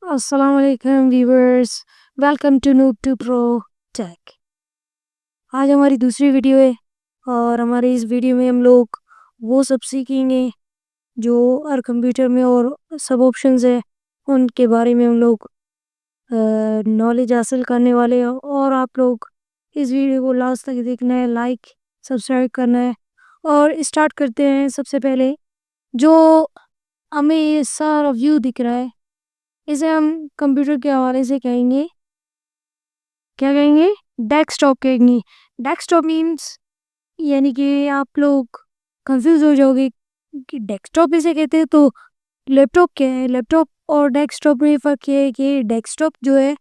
अस्सलाम वालेकुम viewers, welcome to noob to pro tech. आज हमारी दूसरी वीडियो है और हमारी इस वीडियो में हम लोग वो सब सीखेंगे जो हर कंप्यूटर में और सब ऑप्शंस है उनके बारे में हम लोग नॉलेज हासिल करने वाले हैं। और आप लोग इस वीडियो को लास्ट तक देखना है, लाइक सब्सक्राइब करना है। और स्टार्ट करते हैं। सबसे पहले जो हमें ये सारा व्यू दिख रहा है, इसे हम कंप्यूटर के हवाले से कहेंगे, क्या कहेंगे? डेस्कटॉप कहेंगे। डेस्कटॉप मीन्स यानी कि आप लोग कंफ्यूज हो जाओगे कि डेस्कटॉप इसे कहते हैं तो लैपटॉप क्या है। लैपटॉप और डेस्कटॉप में फ़र्क ये है कि डेस्कटॉप जो है,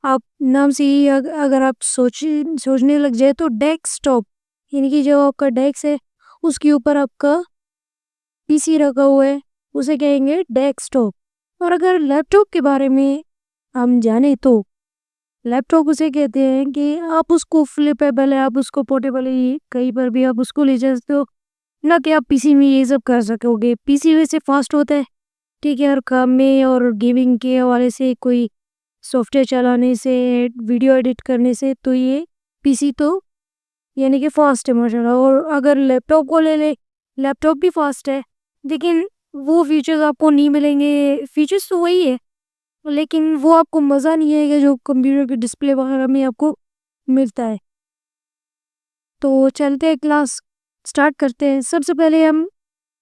आप नाम से ही अगर आप सोचने लग जाए तो डेस्कटॉप यानी कि जो आपका डेस्क है उसके ऊपर आपका पीसी रखा हुआ है, उसे कहेंगे डेस्कटॉप। और अगर लैपटॉप के बारे में हम जाने तो लैपटॉप उसे कहते हैं कि आप उसको फ्लिपेबल है, आप उसको पोर्टेबल है, कहीं पर भी आप उसको ले जा सकते हो। ना कि आप पीसी में ये सब कर सकोगे। पीसी वैसे फास्ट होता है, ठीक है, हर काम में, और गेमिंग के हवाले से, कोई सॉफ्टवेयर चलाने से, वीडियो एडिट करने से, तो ये पीसी तो यानी कि फास्ट है माशाल्लाह। और अगर लैपटॉप को ले ले, लैपटॉप भी फास्ट है, लेकिन वो फीचर्स आपको नहीं मिलेंगे। फीचर्स तो वही है, लेकिन वो आपको मज़ा नहीं आएगा जो कंप्यूटर के डिस्प्ले वगैरह में आपको मिलता है। तो चलते हैं, क्लास स्टार्ट करते हैं। सबसे पहले हम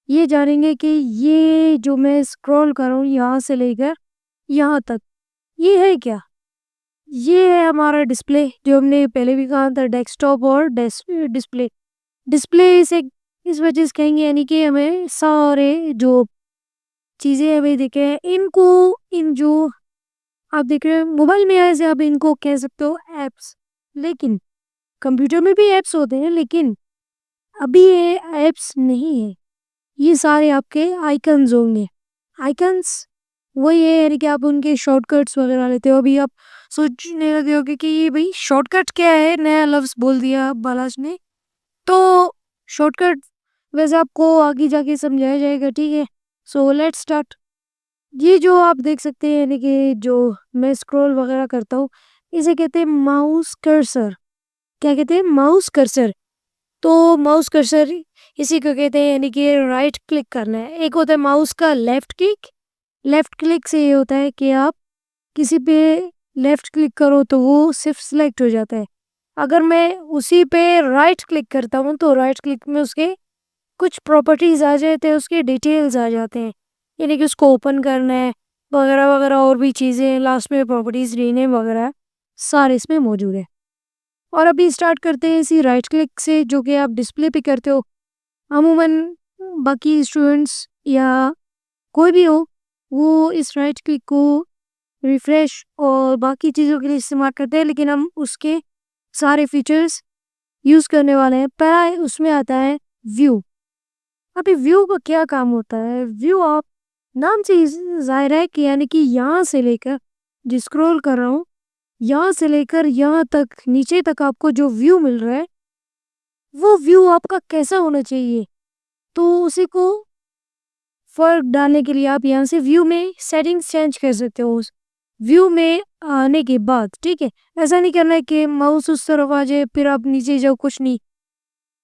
ये जानेंगे कि ये जो मैं स्क्रॉल कर रहा हूँ यहाँ से लेकर यहाँ तक, ये है क्या? ये है हमारा डिस्प्ले, जो हमने पहले भी कहा था, डेस्कटॉप और डिस्प्ले। डिस्प्ले इसे इस वजह से कहेंगे यानी कि हमें सारे जो चीज़ें हमें दिखे हैं इनको, इन जो आप देख रहे हो मोबाइल में, ऐसे आप इनको कह सकते हो ऐप्स। लेकिन कंप्यूटर में भी ऐप्स होते हैं, लेकिन अभी ये ऐप्स नहीं है, ये सारे आपके आइकन्स होंगे। आइकन्स वही है यानी कि आप उनके शॉर्टकट्स वगैरह लेते हो। अभी आप सोचने लगे होगे कि ये भाई शॉर्टकट क्या है, नया लफ्ज़ बोल दिया बालाश ने। तो शॉर्टकट वैसे आपको आगे जाके समझाया जाएगा, ठीक है। So let's start. ये जो आप देख सकते हैं यानी कि जो मैं स्क्रॉल वगैरह करता हूँ, इसे कहते हैं माउस कर्सर। क्या कहते हैं? Mouse cursor. तो माउस कर्सर इसी को कहते हैं यानी कि राइट क्लिक करना है। एक होता है माउस का लेफ्ट क्लिक। लेफ्ट क्लिक से ये होता है कि आप किसी पे लेफ्ट क्लिक करो तो वो सिर्फ सिलेक्ट हो जाता है। अगर मैं उसी पे राइट क्लिक करता हूँ तो राइट क्लिक में उसके कुछ प्रॉपर्टीज़ आ जाते हैं, उसके डिटेल्स आ जाते हैं, यानी कि उसको ओपन करना है वगैरह वगैरह, और भी चीज़ें लास्ट में प्रॉपर्टीज़ रीनेम वगैरह सारे इसमें मौजूद है। और अभी स्टार्ट करते हैं इसी राइट क्लिक से, जो कि आप डिस्प्ले पे करते हो। अमूमन बाकी स्टूडेंट्स या कोई भी हो, वो इस राइट क्लिक को रिफ्रेश और बाकी चीज़ों के लिए इस्तेमाल करते हैं, लेकिन हम उसके सारे फीचर्स यूज़ करने वाले हैं। पहला उसमें आता है व्यू। अभी व्यू का क्या काम होता है? व्यू आप नाम से ही ज़ाहिर है कि यानी कि यहाँ से लेकर, जो स्क्रॉल कर रहा हूँ, यहाँ से लेकर यहाँ तक, नीचे तक आपको जो व्यू मिल रहा है, वो व्यू आपका कैसा होना चाहिए? तो उसी को फ़र्क डालने के लिए आप यहाँ से व्यू में सेटिंग्स चेंज कर सकते हो। उस व्यू में आने के बाद, ठीक है? ऐसा नहीं करना है कि माउस उस तरफ आ जाए फिर आप नीचे जाओ, कुछ नहीं।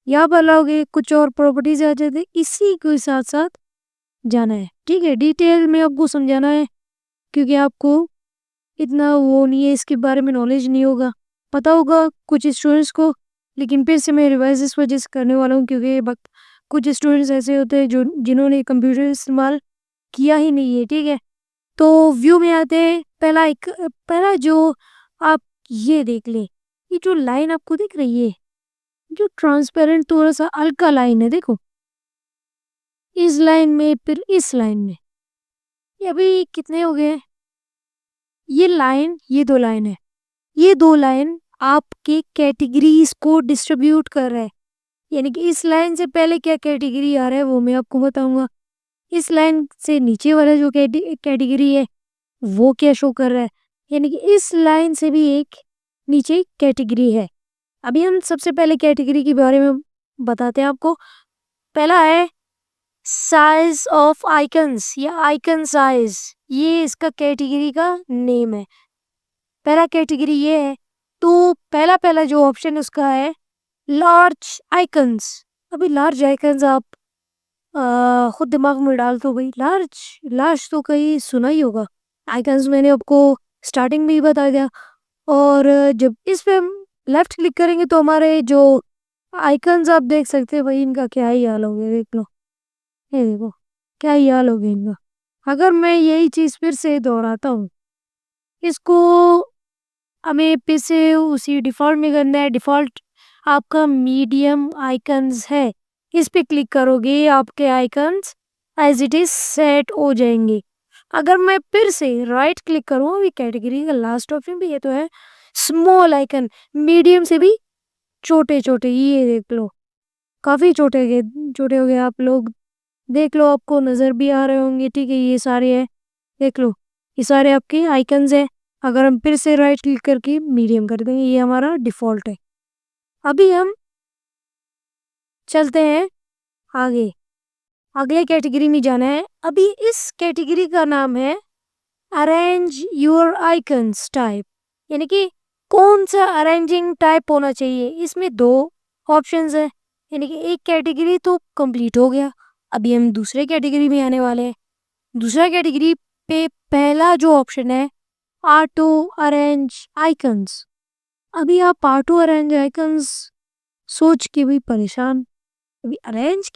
यहाँ पर लाओगे कुछ और प्रॉपर्टीज़ आ जाती है, इसी के साथ-साथ जाना है, ठीक है? डिटेल में आपको समझाना है, क्योंकि आपको इतना वो नहीं है, इसके बारे में नॉलेज नहीं होगा। पता होगा कुछ स्टूडेंट्स को, लेकिन फिर से मैं रिवाइज़ इस वजह से करने वाला हूँ क्योंकि कुछ स्टूडेंट्स ऐसे होते हैं जो जिन्होंने कंप्यूटर इस्तेमाल किया ही नहीं है, ठीक है? तो व्यू में आते हैं, पहला जो आप ये देख लें, ये जो लाइन आपको दिख रही है, जो ट्रांसपेरेंट थोड़ा-सा हल्का लाइन है, देखो। इस लाइन में फिर इस लाइन में, ये अभी कितने हो गए? ये लाइन, ये 2 लाइन है। ये 2 लाइन आपके कैटेगरीज़ को डिस्ट्रीब्यूट कर रहा है। यानी कि इस लाइन से पहले क्या कैटेगरी आ रहा है वो मैं आपको बताऊँगा। इस लाइन से नीचे वाला जो कैटेगरी है वो क्या शो कर रहा है। यानी कि इस लाइन से भी एक नीचे कैटेगरी है। अभी हम सबसे पहले कैटेगरी के बारे में बताते हैं आपको। पहला है साइज ऑफ आइकन्स या आइकन साइज, ये इसका कैटेगरी का नेम है। पहला कैटेगरी ये है, तो पहला पहला जो ऑप्शन उसका है लार्ज आइकन्स। अभी लार्ज आइकन्स आप खुद दिमाग में डाल दो भाई, लार्ज लार्ज तो कहीं सुना ही होगा। आइकन्स मैंने आपको स्टार्टिंग में ही बता दिया। और जब इस पे हम लेफ्ट क्लिक करेंगे तो हमारे जो आइकन्स आप देख सकते हैं भाई, इनका क्या ही हाल हो गया, देख लो, ये देखो क्या ही हाल हो गया इनका। अगर मैं यही चीज फिर से दोहराता हूँ, इसको हमें फिर से उसी डिफ़ॉल्ट में करना है। डिफ़ॉल्ट आपका मीडियम आइकन्स है, इस पे क्लिक करोगे आपके icons as it is set हो जाएंगे। अगर मैं फिर से राइट क्लिक करूँ, अभी कैटेगरी का लास्ट ऑप्शन भी ये तो है स्मॉल आइकन, मीडियम से भी छोटे छोटे, ये देख लो काफी छोटे हो गए। आप लोग देख लो, आपको नजर भी आ रहे होंगे, ठीक है, ये सारे है, देख लो ये सारे आपके आइकन्स है। अगर हम फिर से राइट क्लिक करके मीडियम कर देंगे, ये हमारा डिफ़ॉल्ट है। अभी हम चलते हैं आगे, अगले कैटेगरी में जाना है। अभी इस कैटेगरी का नाम है अरेंज योर आइकन्स टाइप, यानी कि कौन सा अरेंजिंग टाइप होना चाहिए। इसमें दो ऑप्शंस है, यानी कि एक कैटेगरी तो कंप्लीट हो गया। अभी हम दूसरे कैटेगरी में आने वाले हैं। दूसरा कैटेगरी पे पहला जो ऑप्शन है ऑटो अरेंज आइकन्स। अभी आप ऑटो अरेंज आइकन्स सोच के भी परेशान, अभी अरेंज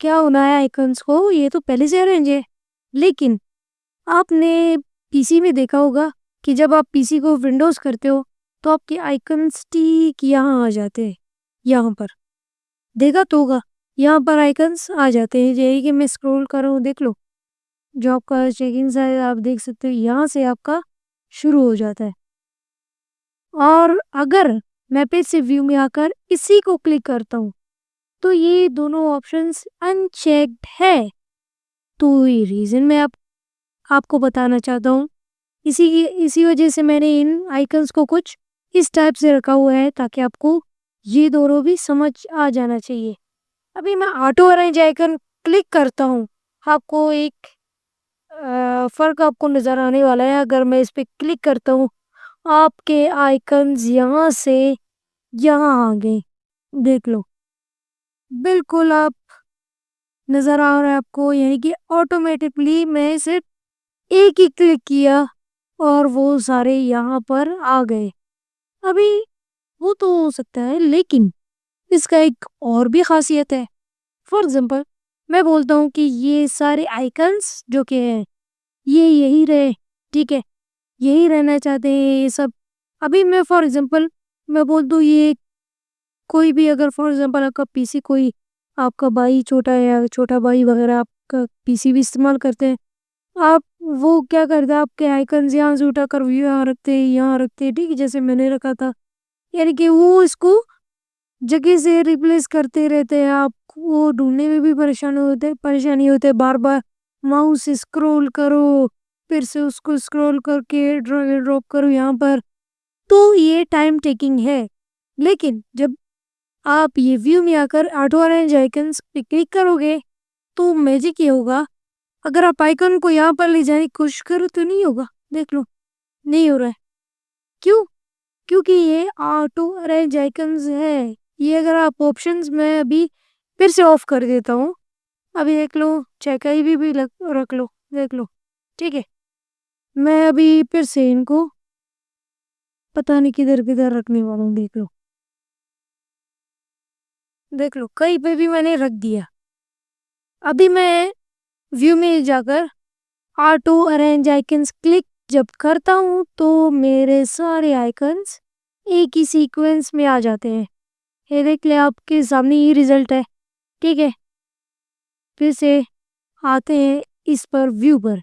क्या होना है आइकन्स को, ये तो पहले से अरेंज है। लेकिन आपने पीसी में देखा होगा कि जब आप पीसी को विंडोज करते हो तो आपके आइकन्स ठीक यहाँ आ जाते हैं, यहाँ पर देखा तो होगा, यहाँ पर आइकन्स आ जाते हैं। यही कि मैं स्क्रॉल कर रहा हूँ, देख लो जो आपका चेकिंग है आप देख सकते हो, यहाँ से आपका शुरू हो जाता है। और अगर मैं फिर से व्यू में आकर इसी को क्लिक करता हूँ तो ये दोनों ऑप्शंस अनचेक्ड है। तो ये रीज़न मैं आपको बताना चाहता हूँ। इसी वजह से मैंने इन आइकन्स को कुछ इस टाइप से रखा हुआ है ताकि आपको ये दोनों भी समझ आ जाना चाहिए। अभी मैं ऑटो अरेंज आइकन क्लिक करता हूँ, आपको एक फ़र्क आपको नज़र आने वाला है। अगर मैं इस पे क्लिक करता हूँ, आपके आइकन्स यहाँ से यहाँ आ गए, देख लो बिल्कुल आप नज़र आ रहा है आपको, यानी कि ऑटोमेटिकली मैं सिर्फ एक ही क्लिक किया और वो सारे यहाँ पर आ गए। अभी वो तो हो सकता है, लेकिन इसका एक और भी खासियत है। फॉर एग्जांपल मैं बोलता हूँ कि ये सारे आइकन्स जो कि हैं ये यही रहे, ठीक है, यही रहना चाहते हैं ये सब। अभी मैं फॉर एग्जांपल मैं बोल दूँ ये कोई भी, अगर फॉर एग्जांपल आपका पीसी कोई आपका भाई छोटा है या छोटा भाई वगैरह आपका पीसी भी इस्तेमाल करते हैं, आप वो क्या करते हैं आपके आइकन्स यहाँ से उठाकर यहाँ रखते हैं, यहाँ रखते हैं, ठीक है, जैसे मैंने रखा था, यानी कि वो इसको जगह से रिप्लेस करते रहते हैं। आप वो ढूंढने में भी परेशानी होते हैं, बार बार माउस स्क्रॉल करो, फिर से उसको स्क्रॉल करके ड्रैग एंड ड्रॉप करो यहाँ पर, तो ये टाइम टेकिंग है। लेकिन जब आप ये व्यू में आकर ऑटो अरेंज आइकन्स पे क्लिक करोगे तो मैजिक ये होगा, अगर आप आइकन को यहाँ पर ले जाने की कोशिश करो तो नहीं होगा, देख लो नहीं हो रहा है। क्यों? क्योंकि ये ऑटो अरेंज आइकन्स है। ये अगर आप ऑप्शंस में अभी फिर से ऑफ कर देता हूँ, अभी देख लो चाहे कहीं भी रख लो, देख लो, ठीक है। मैं अभी फिर से इनको पता नहीं किधर किधर रखने वाला हूँ, देख लो कहीं पे भी मैंने रख दिया। अभी मैं व्यू में जाकर ऑटो अरेंज आइकन्स क्लिक जब करता हूँ तो मेरे सारे आइकन्स एक ही सीक्वेंस में आ जाते हैं। ये देख ले आपके सामने ये रिजल्ट है, ठीक है। फिर से आते हैं इस पर व्यू पर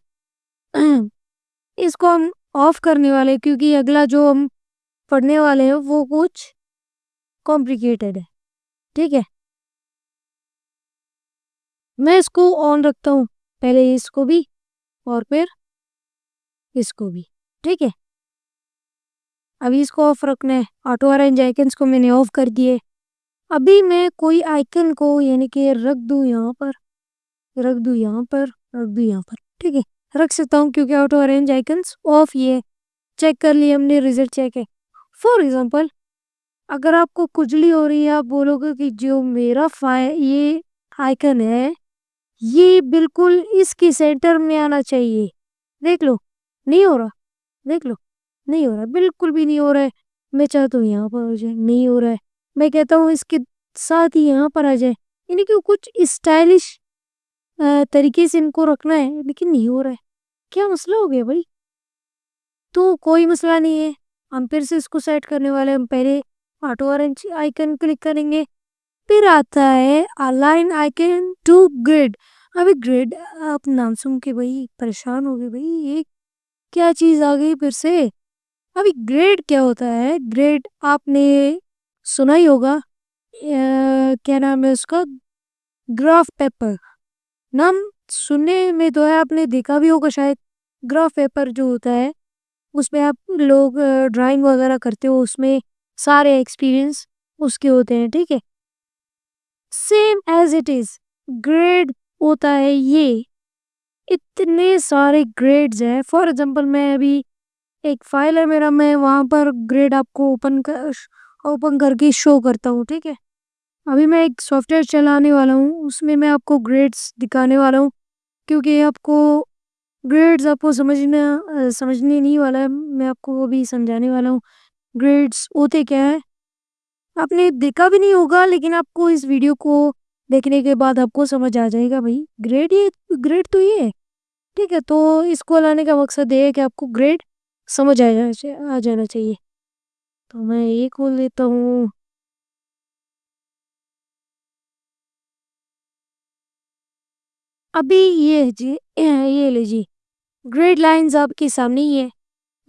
इसको हम ऑफ करने वाले क्योंकि अगला जो हम पढ़ने वाले हैं वो कुछ कॉम्प्लिकेटेड है, ठीक है। मैं इसको ऑन रखता हूँ, पहले इसको भी और फिर इसको भी, ठीक है। अभी इसको ऑफ रखना है, ऑटो अरेंज आइकन्स को मैंने ऑफ कर दिए। अभी मैं कोई आइकन को यानी कि रख दूँ यहाँ पर, रख दूँ यहाँ पर, रख दूँ यहाँ पर, ठीक है। रख सकता हूँ क्योंकि ऑटो अरेंज आइकन्स ऑफ ये चेक कर लिए हमने, रिजल्ट चेक है। फॉर एग्जांपल अगर आपको खुजली हो रही है, आप बोलोगे कि जो मेरा ये आइकन है, ये बिल्कुल इसके सेंटर में आना चाहिए। देख लो, नहीं हो रहा, देख लो, नहीं हो रहा, बिल्कुल भी नहीं हो रहा है। मैं चाहता हूँ यहाँ पर हो जाए, नहीं हो रहा है। मैं कहता हूँ इसके साथ ही यहाँ पर आ जाए, यानी कि कुछ स्टाइलिश तरीके से इनको रखना है, लेकिन नहीं हो रहा है। क्या मसला हो गया भाई? तो कोई मसला नहीं है, हम फिर से इसको सेट करने वाले हैं। हम पहले ऑटो अरेंज आइकन क्लिक करेंगे, फिर आता है अलाइन आइकन टू ग्रिड। अभी ग्रिड, आप नाम सुन के भाई परेशान हो गए, भाई ये क्या चीज आ गई फिर से? अभी ग्रिड क्या होता है? ग्रिड आपने सुना ही होगा, क्या नाम है उसका, ग्राफ पेपर। नाम सुनने में तो है, आपने देखा भी होगा शायद। ग्राफ पेपर जो होता है उसमें आप लोग ड्राइंग वगैरह करते हो, उसमें सारे एक्सपीरियंस उसके होते हैं, ठीक है। Same as it is grade होता है ये। इतने सारे ग्रेड्स हैं। फॉर एग्जांपल मैं अभी एक फाइल है मेरा, मैं वहां पर ग्रेड आपको ओपन करके शो करता हूँ, ठीक है। अभी मैं एक सॉफ्टवेयर चलाने वाला हूँ, उसमें मैं आपको ग्रेड्स दिखाने वाला हूँ, क्योंकि आपको ग्रेड्स आपको समझने नहीं वाला है, मैं आपको वो भी समझाने वाला हूँ। ग्रेड्स होते क्या है आपने देखा भी नहीं होगा, लेकिन आपको इस वीडियो को देखने के बाद आपको समझ आ जाएगा भाई। ग्रेड तो ये है, ठीक है। तो इसको लाने का मकसद ये है कि आपको ग्रेड समझ आ जाना चाहिए। तो मैं ये खोल लेता हूँ। अभी ये लीजिए, ग्रेड लाइंस आपके सामने ही है।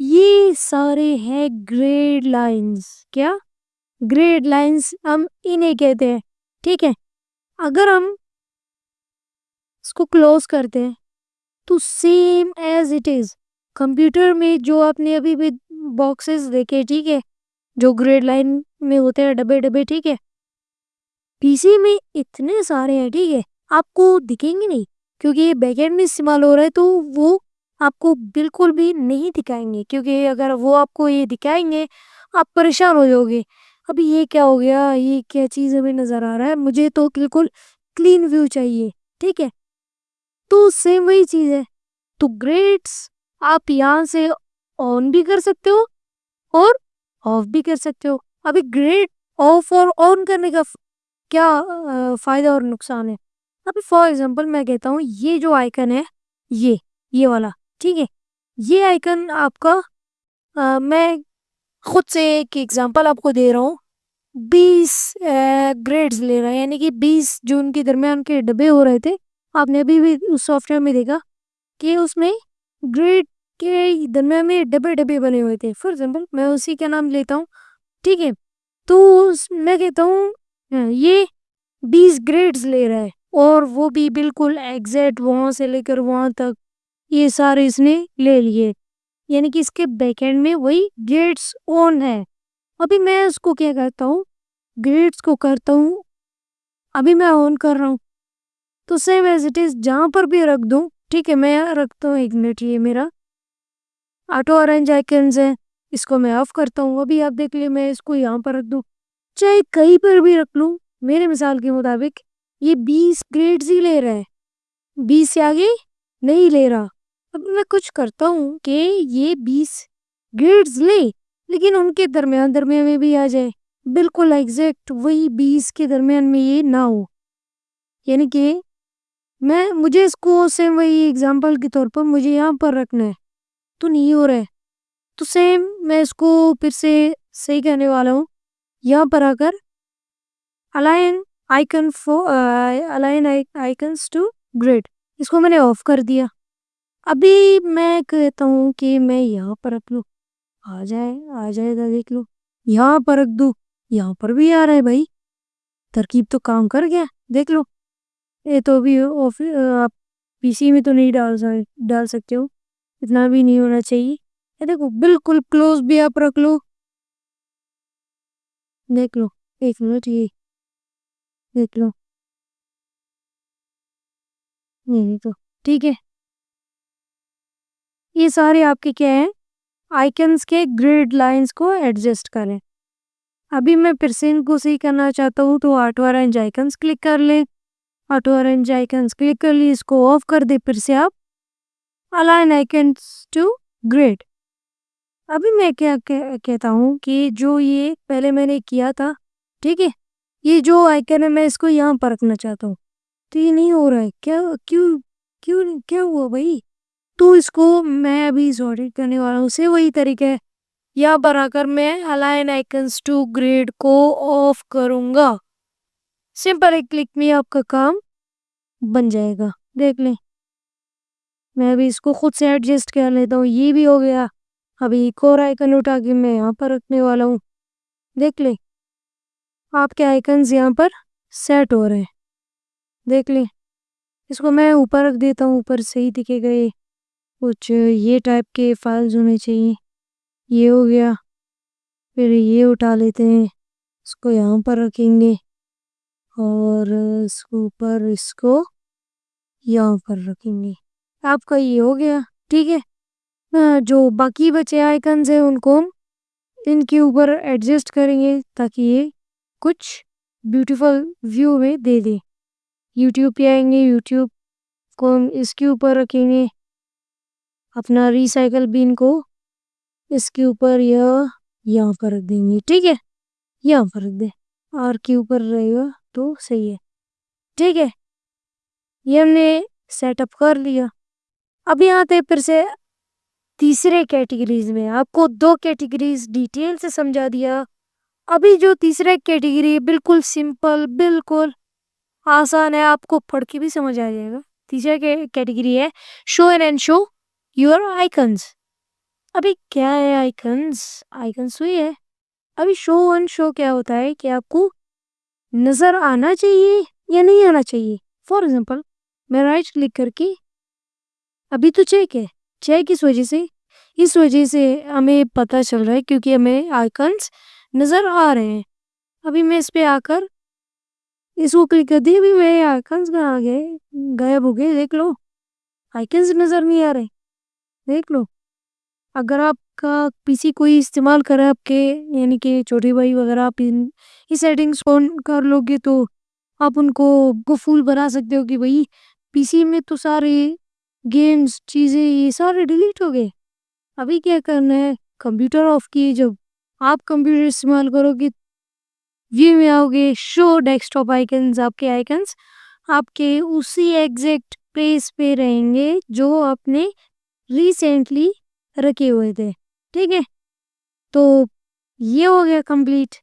ये सारे हैं ग्रेड लाइंस। क्या? ग्रेड लाइंस हम इन्हें कहते हैं, ठीक है। अगर हम इसको क्लोज करते हैं तो same as it is computer में जो आपने अभी भी बॉक्सेस देखे, ठीक है, जो ग्रेड लाइन में होते हैं, डब्बे डब्बे, ठीक है। पीसी में इतने सारे हैं, ठीक है, आपको दिखेंगे नहीं क्योंकि ये बैकएंड में इस्तेमाल हो रहा है, तो वो आपको बिल्कुल भी नहीं दिखाएंगे, क्योंकि अगर वो आपको ये दिखाएंगे आप परेशान हो जाओगे। अभी ये क्या हो गया, ये क्या चीज़ हमें नज़र आ रहा है? मुझे तो बिल्कुल क्लीन व्यू चाहिए, ठीक है। तो सेम वही चीज़ है। तो ग्रेड्स आप यहाँ से ऑन भी कर सकते हो और ऑफ भी कर सकते हो। अभी ग्रेड ऑफ और ऑन करने का क्या फायदा और नुकसान है? अभी फॉर एग्जांपल मैं कहता हूँ ये जो आइकन है, ये वाला, ठीक है। ये आइकन आपका मैं खुद से एक एग्जांपल आपको दे रहा हूँ। 20 ग्रेड्स ले रहा है, यानी कि 20 जो उनके दरमियान के डब्बे हो रहे थे, आपने अभी भी उस सॉफ्टवेयर में देखा कि उसमें ग्रेड के दरमियान में डब्बे डब्बे बने हुए थे। फॉर एग्जांपल मैं उसी का नाम लेता हूँ, ठीक है। तो मैं कहता हूँ ये 20 ग्रेड्स ले रहा है, और वो भी बिल्कुल एग्जैक्ट वहां से लेकर वहां तक ये सारे इसने ले लिए, यानी कि इसके बैकएंड में वही ग्रेड्स ऑन है। अभी मैं उसको क्या करता हूँ, ग्रेड्स को करता हूँ, अभी मैं ऑन कर रहा हूँ, तो सेम एज इट इज जहां पर भी रख दूं, ठीक है। मैं रखता हूँ, एक मिनट, ये मेरा ऑटो अरेंज आइकन्स है, इसको मैं ऑफ करता हूँ। अभी आप देख लिए, मैं इसको यहाँ पर रख दूँ, चाहे कहीं पर भी रख लूँ, मेरे मिसाल के मुताबिक ये 20 ग्रेड्स ही ले रहा है, 20 से आगे नहीं ले रहा। अब मैं कुछ करता हूँ कि ये 20 ग्रेड्स ले, लेकिन उनके दरमियान दरमियान में भी आ जाए, बिल्कुल एग्जैक्ट वही 20 के दरमियान में ये ना हो, यानी कि मुझे इसको सेम वही एग्जाम्पल के तौर पर मुझे यहाँ पर रखना है, तो नहीं हो रहा है। तो सेम मैं इसको फिर से सही कहने वाला हूँ, यहाँ पर आकर align align icons to grid, इसको मैंने ऑफ कर दिया। अभी मैं कहता हूँ कि मैं यहाँ पर रख लूँ, आ जाएगा, देख लो। यहाँ पर रख दूँ, यहाँ पर भी आ रहा है भाई, तरकीब तो काम कर गया, देख लो। ये तो अभी आप पीसी में तो नहीं डाल सकते हो, इतना भी नहीं होना चाहिए। ये देखो, बिल्कुल क्लोज भी आप रख लो, देख लो, एक मिनट, ये देख लो। यही तो ठीक है। ये सारे आपके क्या है, आइकन्स के ग्रिड लाइंस को एडजस्ट करें। अभी मैं फिर से इनको सही करना चाहता हूँ तो ऑटो अरेंज आइकन्स क्लिक कर लें। ऑटो अरेंज आइकन्स क्लिक कर लिए, इसको ऑफ कर दे। फिर से आप अलाइन आइकन्स टू ग्रिड। अभी मैं क्या कहता हूँ कि जो ये पहले मैंने किया था, ठीक है, ये जो आइकन है मैं इसको यहाँ पर रखना चाहता हूँ, तो ये नहीं हो रहा है क्या? क्यों क्यों क्या हुआ भाई? तो इसको मैं अभी सॉर्ट करने वाला हूँ। से वही तरीका है, यहाँ पर आकर मैं अलाइन आइकन्स टू ग्रिड को ऑफ करूंगा। सिंपल एक क्लिक में आपका काम बन जाएगा। देख लें, मैं अभी इसको खुद से एडजस्ट कर लेता हूँ। ये भी हो गया। अभी एक और आइकन उठा के मैं यहाँ पर रखने वाला हूँ। देख लें, आपके आइकन्स यहाँ पर सेट हो रहे हैं। देख लें, इसको मैं ऊपर रख देता हूँ, ऊपर सही दिखेगा। ये कुछ ये टाइप के फाइल्स होने चाहिए। ये हो गया। फिर ये उठा लेते हैं, इसको यहाँ पर रखेंगे और इसको ऊपर इसको यहाँ पर रखेंगे। आपका ये हो गया, ठीक है। जो बाकी बचे आइकन्स हैं उनको हम इनके ऊपर एडजस्ट करेंगे ताकि ये कुछ ब्यूटीफुल व्यू में दे दे। यूट्यूब पे आएंगे, यूट्यूब को हम इसके ऊपर रखेंगे। अपना रिसाइकल बिन को इसके ऊपर या यहाँ पर रख देंगे, ठीक है। यहाँ पर रख दे, आर के ऊपर रहेगा तो सही है, ठीक है। ये हमने सेटअप कर लिया। अब यहाँ आते फिर से तीसरे कैटेगरीज में। आपको 2 कैटेगरीज डिटेल से समझा दिया। अभी जो तीसरा कैटेगरी बिल्कुल सिंपल, बिल्कुल आसान है, आपको पढ़ के भी समझ आ जाएगा। तीसरा कैटेगरी है show and show your icons. अभी क्या है आइकन्स? आइकन्स हुई है। अभी शो एंड शो क्या होता है कि आपको नजर आना चाहिए या नहीं आना चाहिए। फॉर एग्जाम्पल, मैं राइट क्लिक करके अभी तो चेक है। चेक इस वजह से, इस वजह से हमें पता चल रहा है क्योंकि हमें आइकन्स नजर आ रहे हैं। अभी मैं इस पे आकर इसको क्लिक कर दी, अभी मेरे आइकन्स कहाँ गए? गायब हो गए। देख लो, आइकन्स नजर नहीं आ रहे। देख लो, अगर आपका पीसी कोई इस्तेमाल करे आपके, यानी कि छोटे भाई वगैरह, आप ये सेटिंग्स ऑन कर लोगे तो आप उनको फुल बना सकते हो कि भाई पीसी में तो सारे गेम्स चीज़ें ये सारे डिलीट हो गए। अभी क्या करना है, कंप्यूटर ऑफ किए, जब आप कंप्यूटर इस्तेमाल करोगे व्यू में आओगे, शो डेस्कटॉप आइकन्स। आपके आइकन्स आपके उसी एग्जैक्ट प्लेस पे रहेंगे जो आपने रिसेंटली रखे हुए थे, ठीक है। तो ये हो गया कंप्लीट।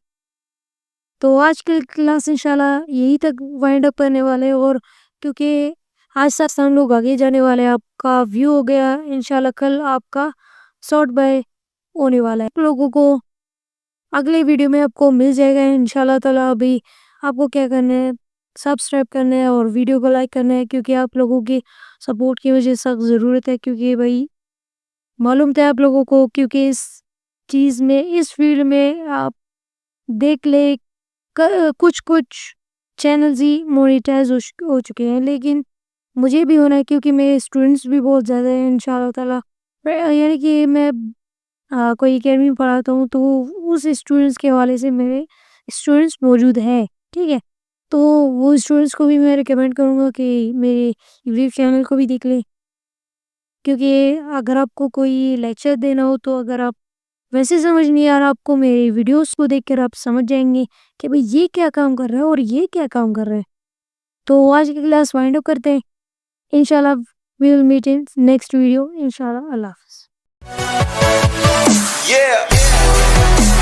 तो आज की क्लास इंशाल्लाह यही तक वाइंड अप करने वाले हैं, और क्योंकि आज साथ हम लोग आगे जाने वाले हैं। आपका व्यू हो गया, इंशाल्लाह कल आपका सॉर्ट बाय होने वाला है। आप लोगों को अगले वीडियो में आपको मिल जाएगा इंशाल्लाह ताला। अभी आपको क्या करना है, सब्सक्राइब करना है और वीडियो को लाइक करना है, क्योंकि आप लोगों की सपोर्ट की मुझे सख्त ज़रूरत है। क्योंकि भाई मालूम था आप लोगों को, क्योंकि इस चीज़ में, इस फील्ड में आप देख ले कुछ चैनल्स ही मोनेटाइज हो चुके हैं, लेकिन मुझे भी होना है क्योंकि मेरे स्टूडेंट्स भी बहुत ज़्यादा हैं इंशाल्लाह ताला। यानी कि मैं कोई अकेडमी में पढ़ाता हूँ तो उस स्टूडेंट्स के हवाले से मेरे स्टूडेंट्स मौजूद हैं, ठीक है। तो वो स्टूडेंट्स को भी मैं रिकमेंड करूँगा कि मेरे यूट्यूब चैनल को भी देख लें। क्योंकि अगर आपको कोई लेक्चर देना हो तो अगर आप वैसे समझ नहीं आ रहा आपको, मेरे वीडियोस को देखकर आप समझ जाएंगे कि भाई ये क्या काम कर रहा है और ये क्या काम कर रहा है। तो आज की क्लास वाइंड अप करते हैं। इंशाल्लाह we will meet in next video. इंशाल्लाह, अल्लाह हाफ़िज़। Yeah.